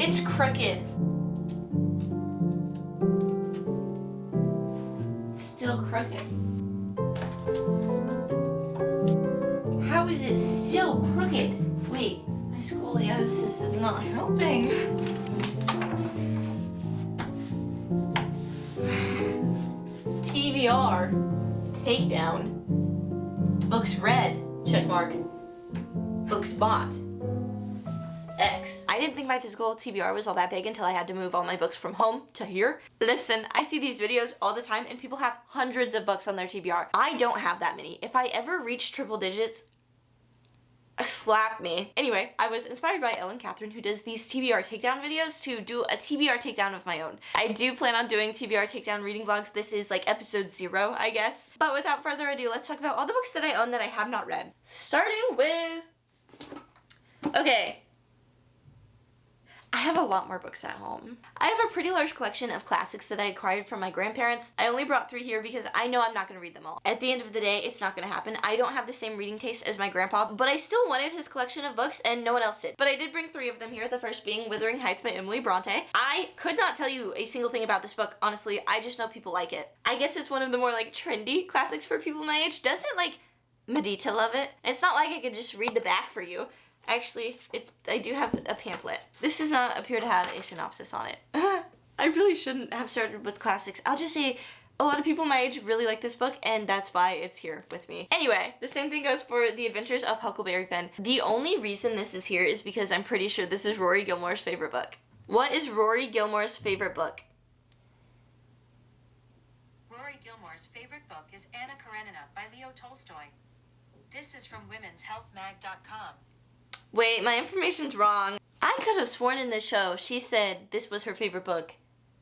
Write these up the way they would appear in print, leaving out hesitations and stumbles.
It's crooked. It's still crooked. How is it still crooked? Wait, my scoliosis is not helping. TBR Takedown. Books read, check mark. Books bought, X. I didn't think my physical TBR was all that big until I had to move all my books from home to here. Listen, I see these videos all the time and people have hundreds of books on their TBR. I don't have that many. If I ever reach triple digits, slap me. Anyway, I was inspired by Ellen Catherine, who does these TBR takedown videos, to do a TBR takedown of my own. I do plan on doing TBR takedown reading vlogs. This is like episode 0, I guess. But without further ado, let's talk about all the books that I own that I have not read. Starting with... Okay. I have a lot more books at home. I have a pretty large collection of classics that I acquired from my grandparents. I only brought 3 here because I know I'm not going to read them all. At the end of the day, it's not going to happen. I don't have the same reading taste as my grandpa, but I still wanted his collection of books and no one else did. But I did bring 3 of them here, the first being Wuthering Heights by Emily Bronte. I could not tell you a single thing about this book, honestly. I just know people like it. I guess it's one of the more like trendy classics for people my age. Doesn't like Medita love it? It's not like I could just read the back for you. Actually, I do have a pamphlet. This does not appear to have a synopsis on it. I really shouldn't have started with classics. I'll just say a lot of people my age really like this book, and that's why it's here with me. Anyway, the same thing goes for The Adventures of Huckleberry Finn. The only reason this is here is because I'm pretty sure this is Rory Gilmore's favorite book. What is Rory Gilmore's favorite book? Rory Gilmore's favorite book is Anna Karenina by Leo Tolstoy. This is from womenshealthmag.com. Wait, my information's wrong. I could have sworn in this show she said this was her favorite book.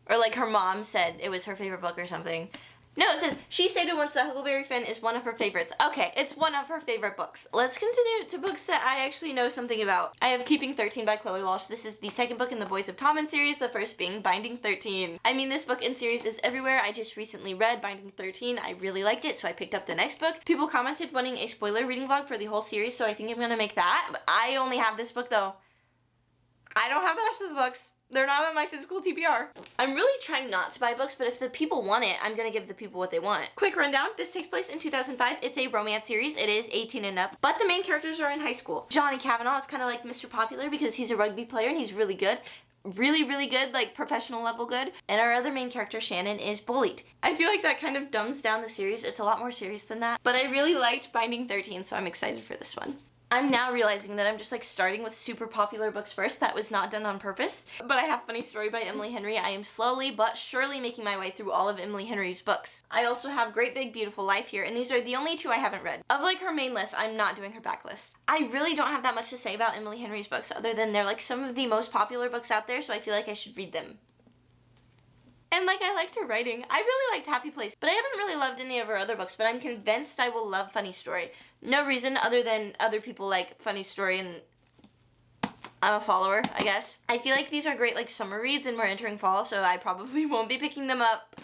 Or like her mom said it was her favorite book or something. No, it says, she stated once that Huckleberry Finn is one of her favorites. Okay, it's one of her favorite books. Let's continue to books that I actually know something about. I have Keeping 13 by Chloe Walsh. This is the second book in the Boys of Tommen series, the first being Binding 13. I mean, this book and series is everywhere. I just recently read Binding 13. I really liked it, so I picked up the next book. People commented wanting a spoiler reading vlog for the whole series, so I think I'm gonna make that. But I only have this book though. I don't have the rest of the books. They're not on my physical TBR. I'm really trying not to buy books, but if the people want it, I'm gonna give the people what they want. Quick rundown, this takes place in 2005. It's a romance series. It is 18 and up, but the main characters are in high school. Johnny Cavanaugh is kind of like Mr. Popular because he's a rugby player and he's really good. Really, really good, like professional level good. And our other main character, Shannon, is bullied. I feel like that kind of dumbs down the series. It's a lot more serious than that. But I really liked Binding 13, so I'm excited for this one. I'm now realizing that I'm just like starting with super popular books first. That was not done on purpose. But I have Funny Story by Emily Henry. I am slowly but surely making my way through all of Emily Henry's books. I also have Great Big Beautiful Life here, and these are the only 2 I haven't read. Of like her main list, I'm not doing her backlist. I really don't have that much to say about Emily Henry's books other than they're like some of the most popular books out there, so I feel like I should read them. And like, I liked her writing. I really liked Happy Place, but I haven't really loved any of her other books, but I'm convinced I will love Funny Story. No reason other than other people like Funny Story and I'm a follower, I guess. I feel like these are great like summer reads and we're entering fall, so I probably won't be picking them up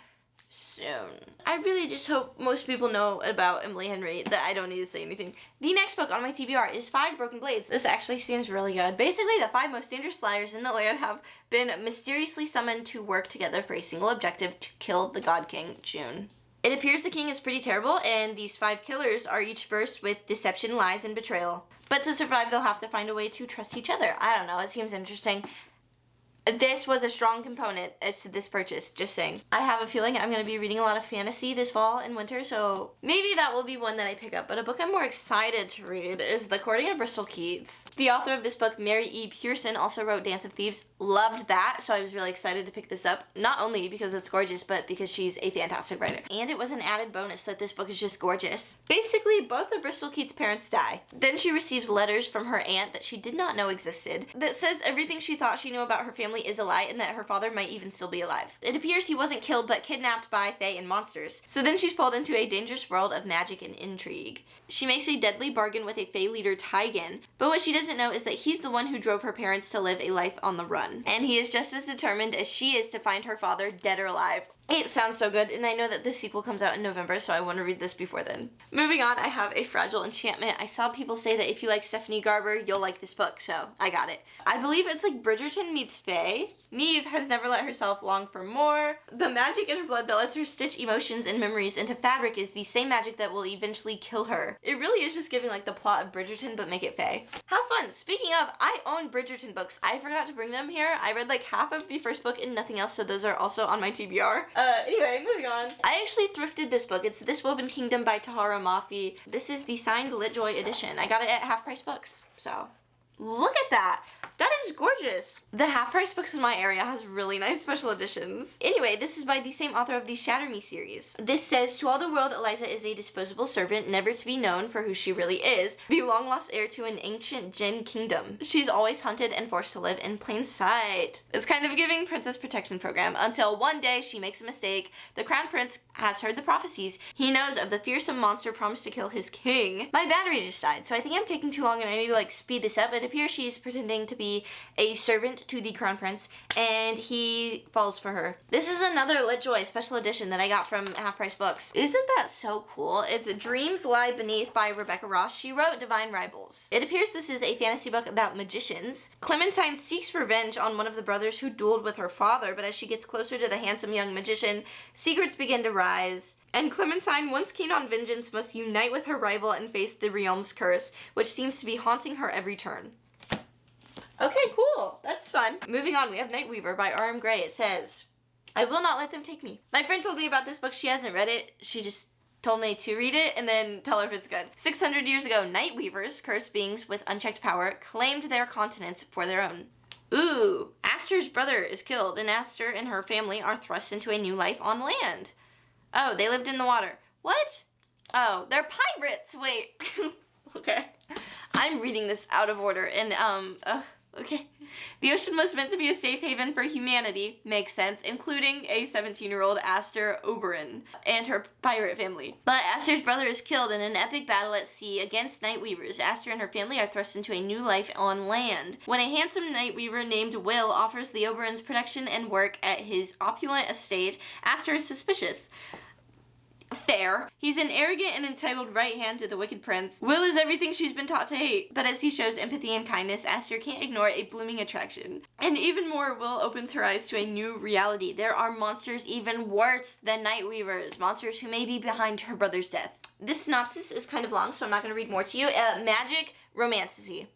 soon. I really just hope most people know about Emily Henry that I don't need to say anything. The next book on my TBR is 5 Broken Blades. This actually seems really good. Basically, the 5 most dangerous liars in the land have been mysteriously summoned to work together for a single objective: to kill the God King, June. It appears the king is pretty terrible, and these 5 killers are each versed with deception, lies, and betrayal. But to survive, they'll have to find a way to trust each other. I don't know, it seems interesting. This was a strong component as to this purchase, just saying. I have a feeling I'm going to be reading a lot of fantasy this fall and winter, so maybe that will be one that I pick up. But a book I'm more excited to read is The Courting of Bristol Keats. The author of this book, Mary E. Pearson, also wrote Dance of Thieves. Loved that, so I was really excited to pick this up. Not only because it's gorgeous, but because she's a fantastic writer. And it was an added bonus that this book is just gorgeous. Basically, both of Bristol Keats' parents die. Then she receives letters from her aunt that she did not know existed that says everything she thought she knew about her family is a lie, and that her father might even still be alive. It appears he wasn't killed but kidnapped by fae and monsters. So then she's pulled into a dangerous world of magic and intrigue. She makes a deadly bargain with a fae leader, Tygan, but what she doesn't know is that he's the one who drove her parents to live a life on the run. And he is just as determined as she is to find her father, dead or alive. It sounds so good, and I know that the sequel comes out in November, so I want to read this before then. Moving on, I have A Fragile Enchantment. I saw people say that if you like Stephanie Garber, you'll like this book, so I got it. I believe it's like Bridgerton meets Faye. Neve has never let herself long for more. The magic in her blood that lets her stitch emotions and memories into fabric is the same magic that will eventually kill her. It really is just giving like the plot of Bridgerton, but make it Faye. How fun! Speaking of, I own Bridgerton books. I forgot to bring them here. I read like half of the first book and nothing else, so those are also on my TBR. Anyway, moving on. I actually thrifted this book. It's This Woven Kingdom by Tahara Mafi. This is the signed Litjoy edition. I got it at Half Price Books, so look at that. That is gorgeous. The Half Price Books in my area has really nice special editions. Anyway, this is by the same author of the Shatter Me series. This says, to all the world, Eliza is a disposable servant, never to be known for who she really is, the long-lost heir to an ancient Jinn kingdom. She's always hunted and forced to live in plain sight. It's kind of giving Princess Protection Program, until one day she makes a mistake. The Crown Prince has heard the prophecies. He knows of the fearsome monster promised to kill his king. My battery just died, so I think I'm taking too long and I need to like speed this up. It appears she's pretending to be a servant to the Crown Prince, and he falls for her. This is another Litjoy special edition that I got from Half Price Books. Isn't that so cool? It's Dreams Lie Beneath by Rebecca Ross. She wrote Divine Rivals. It appears this is a fantasy book about magicians. Clementine seeks revenge on one of the brothers who dueled with her father, but as she gets closer to the handsome young magician, secrets begin to rise. And Clementine, once keen on vengeance, must unite with her rival and face the realm's curse, which seems to be haunting her every turn. Okay, cool. That's fun. Moving on, we have Nightweaver by R.M. Gray. It says, I will not let them take me. My friend told me about this book. She hasn't read it. She just told me to read it and then tell her if it's good. 600 years ago, Nightweavers, cursed beings with unchecked power, claimed their continents for their own. Ooh, Aster's brother is killed, and Aster and her family are thrust into a new life on land. Oh, they lived in the water. What? Oh, they're pirates. Wait. Okay. I'm reading this out of order, and, okay. The ocean was meant to be a safe haven for humanity, makes sense, including a 17-year-old Aster Oberon and her pirate family. But Aster's brother is killed in an epic battle at sea against Nightweavers. Aster and her family are thrust into a new life on land. When a handsome Nightweaver named Will offers the Oberons protection and work at his opulent estate, Aster is suspicious. Fair. He's an arrogant and entitled right hand to the wicked prince. Will is everything she's been taught to hate, but as he shows empathy and kindness, Aster can't ignore a blooming attraction. And even more, Will opens her eyes to a new reality. There are monsters even worse than Nightweavers, monsters who may be behind her brother's death. This synopsis is kind of long, so I'm not going to read more to you. Magic romantasy.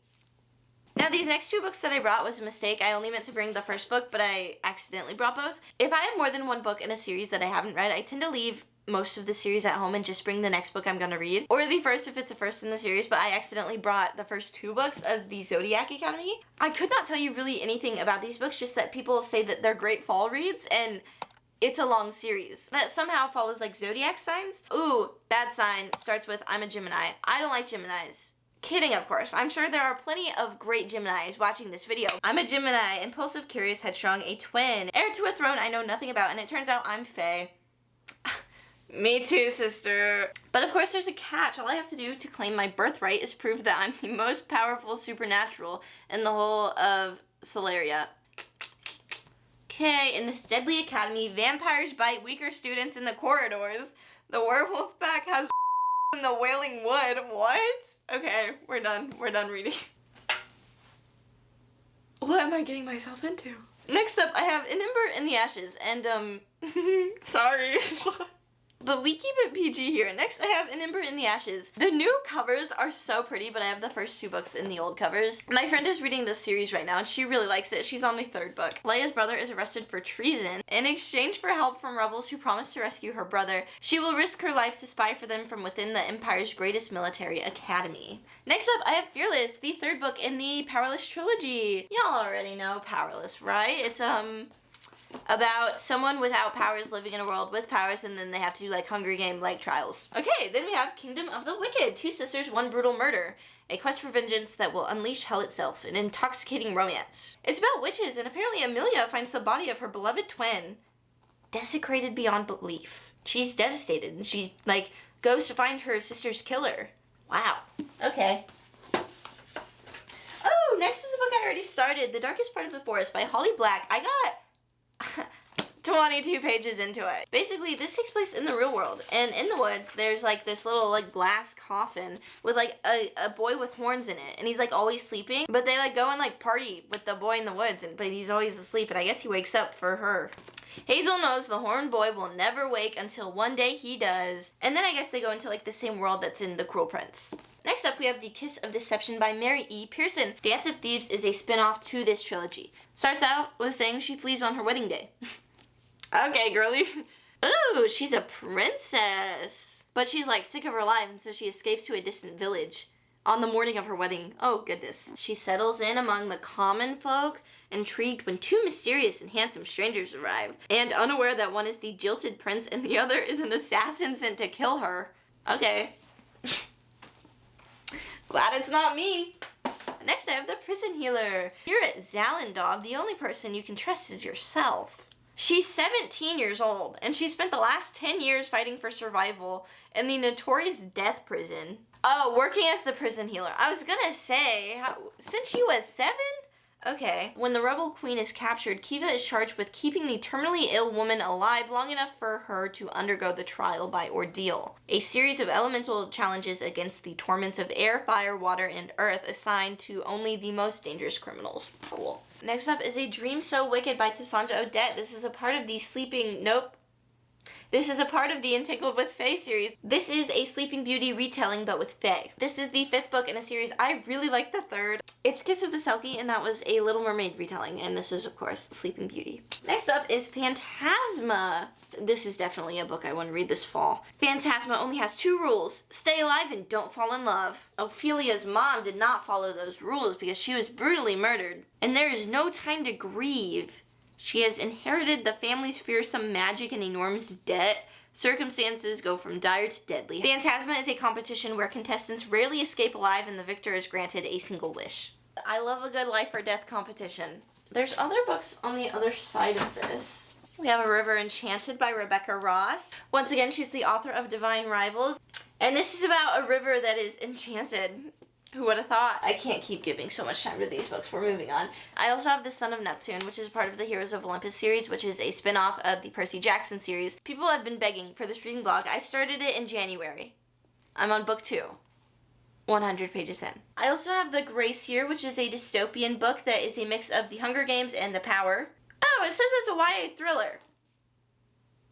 Now, these next two books that I brought was a mistake. I only meant to bring the first book, but I accidentally brought both. If I have more than one book in a series that I haven't read, I tend to leave most of the series at home and just bring the next book I'm gonna read. Or the first if it's a first in the series, but I accidentally brought the first two books of the Zodiac Academy. I could not tell you really anything about these books, just that people say that they're great fall reads, and it's a long series that somehow follows like zodiac signs. Ooh, bad sign starts with I'm a Gemini. I don't like Geminis. Kidding, of course. I'm sure there are plenty of great Geminis watching this video. I'm a Gemini, impulsive, curious, headstrong, a twin, heir to a throne I know nothing about, and it turns out I'm Faye. Me too, sister. But of course there's a catch. All I have to do to claim my birthright is prove that I'm the most powerful supernatural in the whole of Solaria. Okay, in this deadly academy, vampires bite weaker students in the corridors. The werewolf pack has in the wailing wood. What? Okay, we're done. We're done reading. What am I getting myself into? Next up, I have An Ember in the Ashes, and, sorry. But we keep it PG here. Next, I have An Ember in the Ashes. The new covers are so pretty, but I have the first two books in the old covers. My friend is reading this series right now, and she really likes it. She's on the third book. Leia's brother is arrested for treason. In exchange for help from rebels who promise to rescue her brother, she will risk her life to spy for them from within the Empire's greatest military academy. Next up, I have Fearless, the third book in the Powerless trilogy. Y'all already know Powerless, right? It's, about someone without powers living in a world with powers, and then they have to do like Hunger Game-like trials. Okay, then we have Kingdom of the Wicked, two sisters, one brutal murder. A quest for vengeance that will unleash hell itself, an intoxicating romance. It's about witches, and apparently Amelia finds the body of her beloved twin desecrated beyond belief. She's devastated, and she, like, goes to find her sister's killer. Wow. Okay. Oh, next is a book I already started, The Darkest Part of the Forest by Holly Black. I got 22 pages into it. Basically, this takes place in the real world, and in the woods, there's like this little like glass coffin with like a boy with horns in it, and he's like always sleeping, but they like go and like party with the boy in the woods, but he's always asleep, and I guess he wakes up for her. Hazel knows the horned boy will never wake until one day he does, and then I guess they go into like the same world that's in The Cruel Prince. Next up, we have The Kiss of Deception by Mary E. Pearson. Dance of Thieves is a spin-off to this trilogy. Starts out with saying she flees on her wedding day. Okay, girly. Ooh, she's a princess. But she's like sick of her life, and so she escapes to a distant village on the morning of her wedding. Oh, goodness. She settles in among the common folk, intrigued when two mysterious and handsome strangers arrive, and unaware that one is the jilted prince and the other is an assassin sent to kill her. Okay. Glad it's not me. Next, I have The Prison Healer. Here at Zalendov, the only person you can trust is yourself. She's 17 years old, and she spent the last 10 years fighting for survival in the notorious death prison. Oh, working as the prison healer. I was gonna say, since she was 7? Okay. When the rebel queen is captured, Kiva is charged with keeping the terminally ill woman alive long enough for her to undergo the trial by ordeal. A series of elemental challenges against the torments of air, fire, water, and earth assigned to only the most dangerous criminals. Cool. Next up is A Dream So Wicked by Tassandra Odette. This is a part of the This is a part of the Entangled with Fae series. This is a Sleeping Beauty retelling, but with Fae. This is the 5th book in a series. I really like the 3rd. It's Kiss of the Selkie, and that was a Little Mermaid retelling, and this is, of course, Sleeping Beauty. Next up is Phantasma. This is definitely a book I want to read this fall. Phantasma only has 2 rules. Stay alive and don't fall in love. Ophelia's mom did not follow those rules because she was brutally murdered, and there is no time to grieve. She has inherited the family's fearsome magic and enormous debt. Circumstances go from dire to deadly. Phantasma is a competition where contestants rarely escape alive and the victor is granted a single wish. I love a good life or death competition. There's other books on the other side of this. We have A River Enchanted by Rebecca Ross. Once again, she's the author of Divine Rivals. And this is about a river that is enchanted. Who would have thought? I can't keep giving so much time to these books. We're moving on. I also have The Son of Neptune, which is part of the Heroes of Olympus series, which is a spin-off of the Percy Jackson series. People have been begging for this reading blog. I started it in January. I'm on book 2. 100 pages in. I also have The Gracier, which is a dystopian book that is a mix of The Hunger Games and The Power. Oh, it says it's a YA thriller.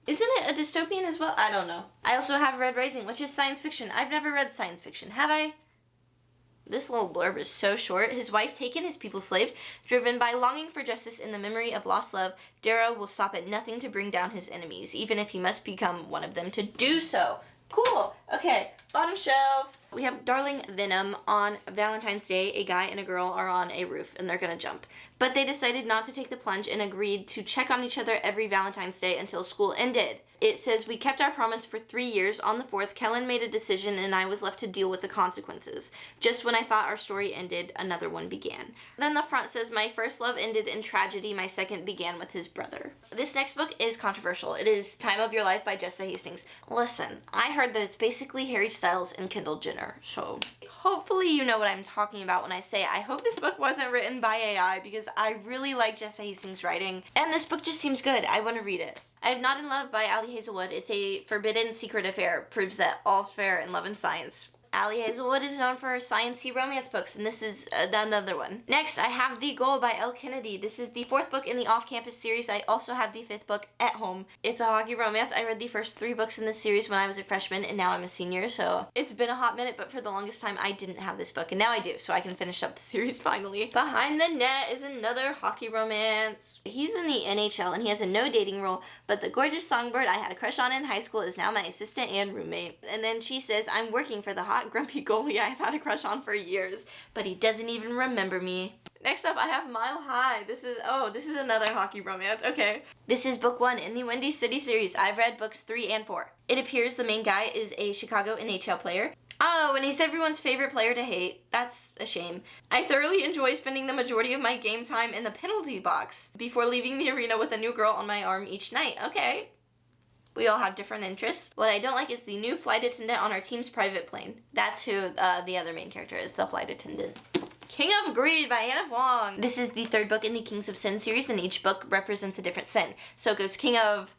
Isn't it a dystopian as well? I don't know. I also have Red Rising, which is science fiction. I've never read science fiction. Have I? This little blurb is so short. His wife taken, his people slaved. Driven by longing for justice in the memory of lost love, Darrow will stop at nothing to bring down his enemies, even if he must become one of them to do so. Cool. Okay, bottom shelf. We have Darling Venom. On Valentine's Day, a guy and a girl are on a roof and they're gonna jump. But they decided not to take the plunge and agreed to check on each other every Valentine's Day until school ended. It says, we kept our promise for 3 years. On the 4th, Kellen made a decision and I was left to deal with the consequences. Just when I thought our story ended, another one began. Then the front says, my first love ended in tragedy. My second began with his brother. This next book is controversial. It is Time of Your Life by Jessa Hastings. Listen, I heard that it's basically Harry Styles and Kendall Jenner. So hopefully you know what I'm talking about when I say I hope this book wasn't written by AI because I really like Jessa Hastings' writing. And this book just seems good. I want to read it. I have Not in Love by Ali Hazelwood. It's a forbidden secret affair. Proves that all's fair in love and science. Ali Hazelwood is known for her science-y romance books, and this is another one. Next, I have The Goal by Elle Kennedy. This is the 4th book in the Off-Campus series. I also have the 5th book, At Home. It's a hockey romance. I read the first 3 books in this series when I was a freshman, and now I'm a senior, so it's been a hot minute, but for the longest time, I didn't have this book, and now I do, so I can finish up the series finally. Behind the Net is another hockey romance. He's in the NHL, and he has a no dating rule, but the gorgeous songbird I had a crush on in high school is now my assistant and roommate. And then she says, I'm working for the hot grumpy goalie I've had a crush on for years, but he doesn't even remember me. Next up, I have Mile High. This is another hockey romance. Okay. This is book 1 in the Windy City series. I've read books 3 and 4. It appears the main guy is a Chicago NHL player. Oh, and he's everyone's favorite player to hate. That's a shame. I thoroughly enjoy spending the majority of my game time in the penalty box before leaving the arena with a new girl on my arm each night. Okay. We all have different interests. What I don't like is the new flight attendant on our team's private plane. That's who the other main character is, the flight attendant. King of Greed by Anna Huang. This is the third book in the Kings of Sin series, and each book represents a different sin. So it goes King of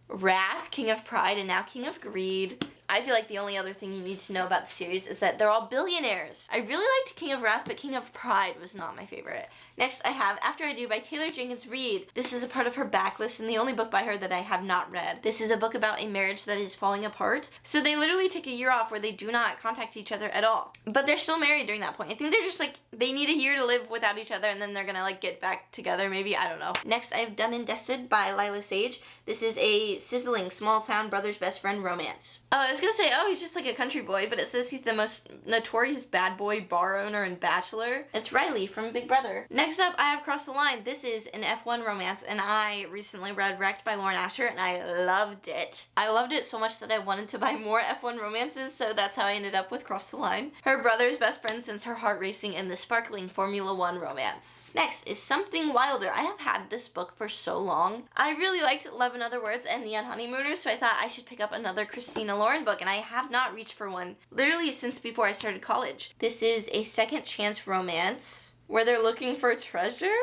Wrath, King of Pride, and now King of Greed. I feel like the only other thing you need to know about the series is that they're all billionaires. I really liked King of Wrath, but King of Pride was not my favorite. Next, I have After I Do by Taylor Jenkins Reid. This is a part of her backlist and the only book by her that I have not read. This is a book about a marriage that is falling apart. So they literally take a year off where they do not contact each other at all. But they're still married during that point. I think they're just like, they need a year to live without each other and then they're gonna like get back together maybe, I don't know. Next, I have Done and Dusted by Lila Sage. This is a sizzling small town brother's best friend romance. Oh, I was gonna say, oh, he's just like a country boy, but it says he's the most notorious bad boy bar owner and bachelor. It's Riley from Big Brother. Next up, I have Cross the Line. This is an F1 romance, and I recently read Wrecked by Lauren Asher, and I loved it. I loved it so much that I wanted to buy more F1 romances, so that's how I ended up with Cross the Line. Her brother's best friend sends her heart racing in the sparkling Formula One romance. Next is Something Wilder. I have had this book for so long. I really liked Love in Other Words and The Unhoneymooners, so I thought I should pick up another Christina Lauren book, and I have not reached for one literally since before I started college. This is a second chance romance where they're looking for treasure,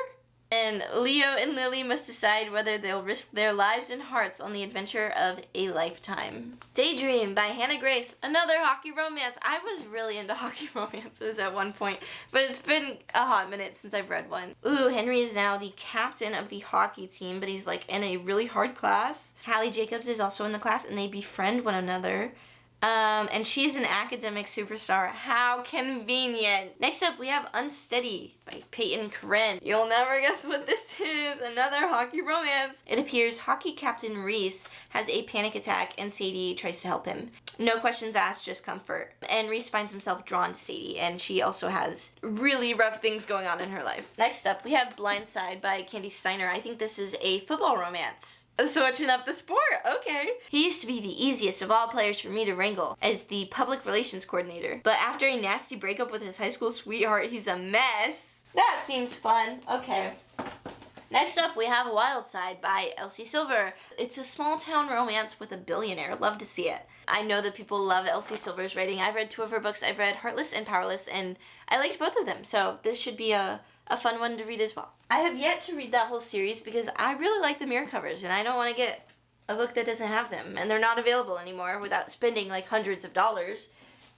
and Leo and Lily must decide whether they'll risk their lives and hearts on the adventure of a lifetime. Daydream by Hannah Grace, another hockey romance. I was really into hockey romances at one point, but it's been a hot minute since I've read one. Ooh, Henry is now the captain of the hockey team, but he's like in a really hard class. Hallie Jacobs is also in the class, and they befriend one another. And she's an academic superstar. How convenient. Next up, we have Unsteady by Peyton Corinne. You'll never guess what this is. Another hockey romance. It appears hockey captain Reese has a panic attack and Sadie tries to help him. No questions asked, just comfort. And Reese finds himself drawn to Sadie, and she also has really rough things going on in her life. Next up, we have Blindside by Candy Steiner. I think this is a football romance. Switching up the sport, okay. He used to be the easiest of all players for me to wrangle as the public relations coordinator. But after a nasty breakup with his high school sweetheart, he's a mess. That seems fun. Okay. Next up, we have Wild Side by Elsie Silver. It's a small town romance with a billionaire. Love to see it. I know that people love Elsie Silver's writing. I've read two of her books. I've read Heartless and Powerless, and I liked both of them. So this should be a fun one to read as well. I have yet to read that whole series because I really like the mirror covers and I don't want to get a book that doesn't have them, and they're not available anymore without spending like hundreds of dollars.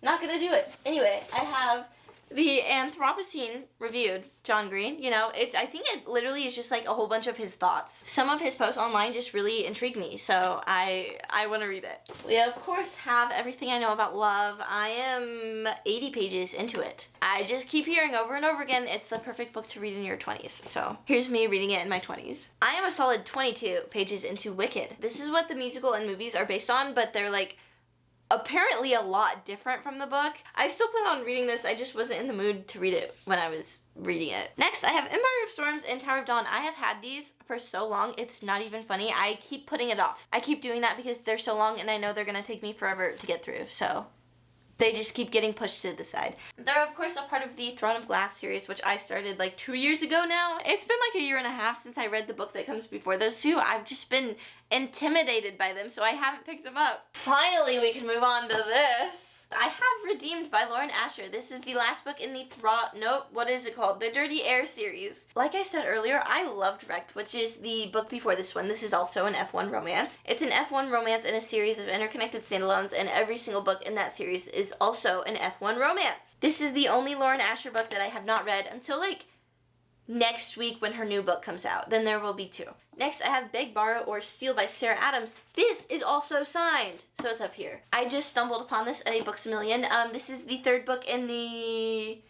Not gonna do it. Anyway, I have the Anthropocene reviewed, John Green. You know, I think it literally is just like a whole bunch of his thoughts. Some of his posts online just really intrigue me, so I want to read it. We of course have Everything I Know About Love. I am 80 pages into it. I just keep hearing over and over again, it's the perfect book to read in your 20s. So here's me reading it in my 20s. I am a solid 22 pages into Wicked. This is what the musical and movies are based on, but they're like apparently a lot different from the book. I still plan on reading this, I just wasn't in the mood to read it when I was reading it. Next, I have Empire of Storms and Tower of Dawn. I have had these for so long, it's not even funny. I keep putting it off. I keep doing that because they're so long and I know they're gonna take me forever to get through, so they just keep getting pushed to the side. They're of course a part of the Throne of Glass series, which I started like 2 years ago now. It's been like a year and a half since I read the book that comes before those two. I've just been intimidated by them, so I haven't picked them up. Finally, we can move on to this. I have Redeemed by Lauren Asher. This is the last book in the The Dirty Air series. Like I said earlier, I loved Wrecked, which is the book before this one. This is also an F1 romance. It's an F1 romance in a series of interconnected standalones, and every single book in that series is also an F1 romance. This is the only Lauren Asher book that I have not read until like next week when her new book comes out. Then there will be two. Next, I have Beg, Borrow, or Steal by Sarah Adams. This is also signed, so it's up here. I just stumbled upon this at a Books A Million. This is the third book in the...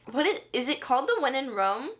is it called the When in Rome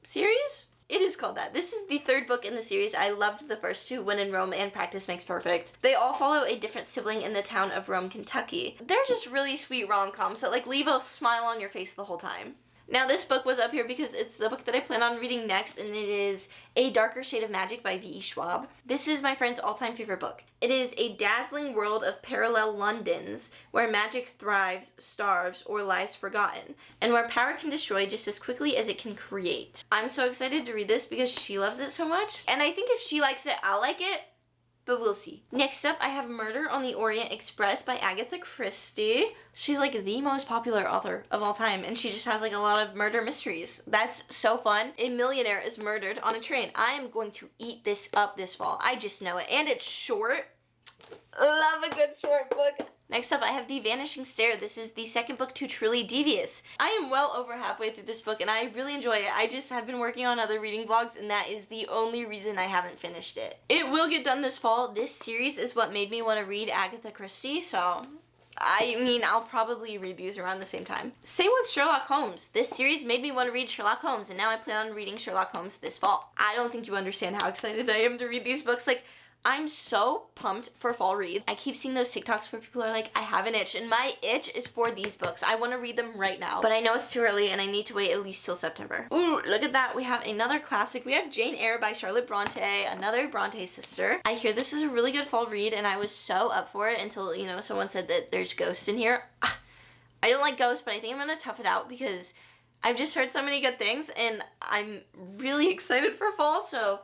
series? It is called that. This is the third book in the series. I loved the first two, When in Rome and Practice Makes Perfect. They all follow a different sibling in the town of Rome, Kentucky. They're just really sweet rom-coms that like leave a smile on your face the whole time. Now this book was up here because it's the book that I plan on reading next, and it is A Darker Shade of Magic by V.E. Schwab. This is my friend's all-time favorite book. It is a dazzling world of parallel Londons where magic thrives, starves, or lies forgotten, and where power can destroy just as quickly as it can create. I'm so excited to read this because she loves it so much, and I think if she likes it, I'll like it. but we'll see. Next up, I have Murder on the Orient Express by Agatha Christie. She's like the most popular author of all time, and she just has like a lot of murder mysteries. That's so fun. A millionaire is murdered on a train. I am going to eat this up this fall. I just know it. And it's short. Love a good short book. Next up, I have The Vanishing Stair. This is the second book to Truly Devious. I am well over halfway through this book, and I really enjoy it. I just have been working on other reading vlogs, and that is the only reason I haven't finished it. It will get done this fall. This series is what made me want to read Agatha Christie, so I mean, I'll probably read these around the same time. Same with Sherlock Holmes. This series made me want to read Sherlock Holmes, and now I plan on reading Sherlock Holmes this fall. I don't think you understand how excited I am to read these books. Like, I'm so pumped for fall read. I keep seeing those TikToks where people are like, I have an itch, and my itch is for these books. I want to read them right now, but I know it's too early and I need to wait at least till September. Ooh, look at that. We have another classic. We have Jane Eyre by Charlotte Bronte, another Bronte sister. I hear this is a really good fall read, and I was so up for it until, you know, someone said that there's ghosts in here. I don't like ghosts, but I think I'm going to tough it out because I've just heard so many good things, and I'm really excited for fall, so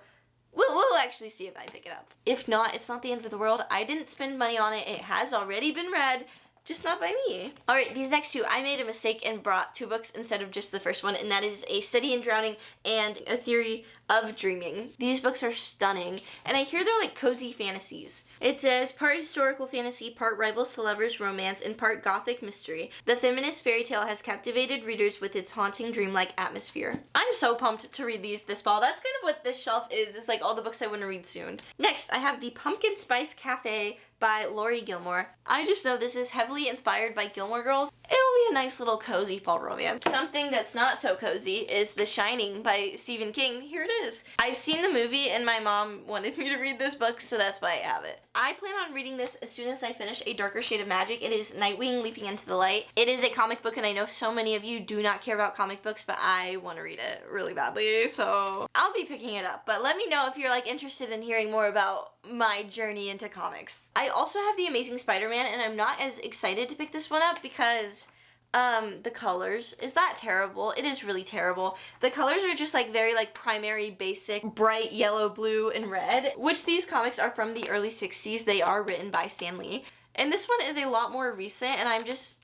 We'll actually see if I pick it up. If not, it's not the end of the world. I didn't spend money on it. It has already been read, just not by me. Alright, these next two, I made a mistake and brought two books instead of just the first one, and that is A Study in Drowning and A Theory of Dreaming. These books are stunning, and I hear they're like cozy fantasies. It says, part historical fantasy, part rivals to lovers romance, and part gothic mystery. The feminist fairy tale has captivated readers with its haunting dreamlike atmosphere. I'm so pumped to read these this fall. That's kind of what this shelf is. It's like all the books I want to read soon. Next, I have The Pumpkin Spice Cafe by Laurie Gilmore. I just know this is heavily inspired by Gilmore Girls. It'll be a nice little cozy fall romance. Something that's not so cozy is The Shining by Stephen King. Here it is. I've seen the movie and my mom wanted me to read this book, so that's why I have it. I plan on reading this as soon as I finish A Darker Shade of Magic. It is Nightwing Leaping into the Light. It is a comic book, and I know so many of you do not care about comic books, but I want to read it really badly, so I'll be picking it up. But let me know if you're like interested in hearing more about my journey into comics. I also have The Amazing Spider-Man, and I'm not as excited to pick this one up because the colors, is that terrible? It is really terrible. The colors are just like very like primary basic bright yellow, blue, and red, which these comics are from the early 60s. They are written by Stan Lee. And this one is a lot more recent, and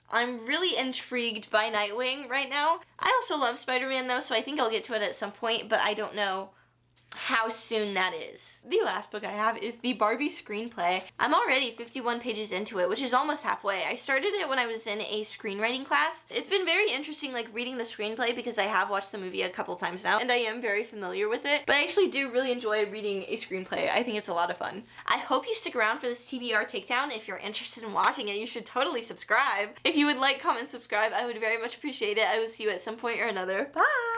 I'm really intrigued by Nightwing right now. I also love Spider-Man though, so I think I'll get to it at some point, but I don't know how soon that is. The last book I have is the Barbie screenplay. I'm already 51 pages into it, which is almost halfway. I started it when I was in a screenwriting class. It's been very interesting like reading the screenplay because I have watched the movie a couple times now and I am very familiar with it, but I actually do really enjoy reading a screenplay. I think it's a lot of fun. I hope you stick around for this TBR Takedown. If you're interested in watching it, you should totally subscribe. If you would like, comment, subscribe, I would very much appreciate it. I will see you at some point or another. Bye!